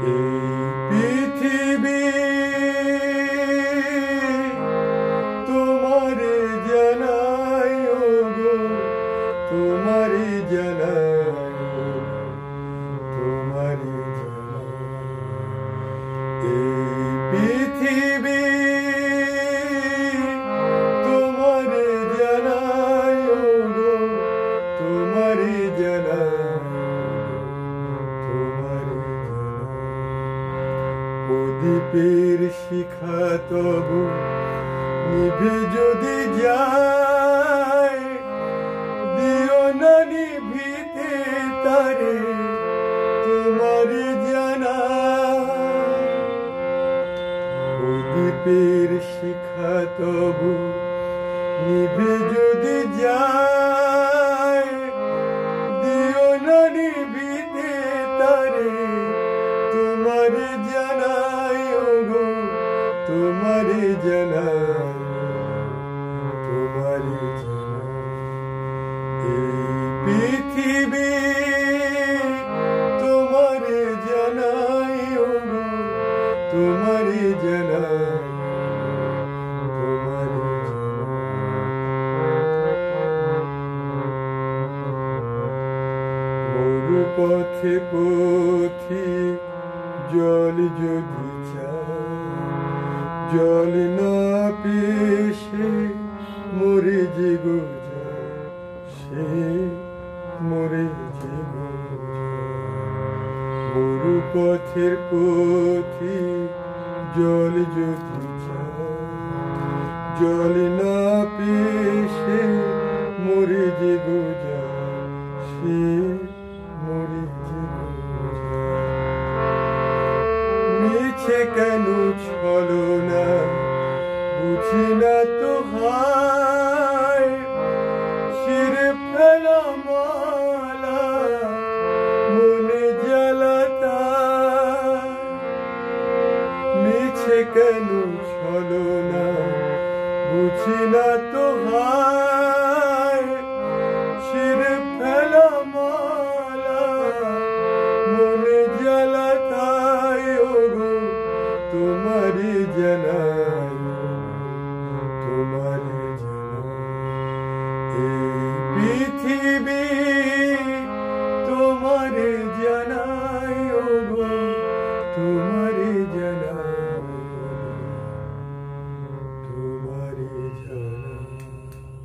এই পৃথিবী তোমারে জানাই ওগো, তোমারে জানাই, তোমারে জানাই। এই পৃথিবী তোমারে জানাই ওগো, তোমারে জানাই, তোমারে জানাই। প্রদীপের শিখা তবু নিভে যদি যায়, দিও না নিভিতে তারে, তোমারে জানাই। প্রদীপের শিখা তবু নিভে যদি যায়, দিও না নিভিতে তারে, তোমারে জানাই ওগো, তোমারে জানাই, তোমারে জানাই। এই পৃথিবী তোমারে জানাই ওগো, তোমারে জানাই, তোমারে জানাই। মরু পথে পথিক জল যদি চায়, জল না পেয়ে সে মরে যে গো যায়, সে মরে যে গো যায়। মরু পথের পথিক জল যদি চায়, জল না পেয়ে সে মরে যে গো যায়, সে মরে যে গো যায়। মিছে কেন ছলনা বুঝি না তো হায়, শিরে ফেলা মালা মনে জ্বালাতায়। মিছে কেন ছলনা বুঝি না তো হায়, শিরে ফেলা মালা মনে জ্বালাতায় ওগো, তোমারে জানাই, তোমারে জানাই। এই পৃথিবী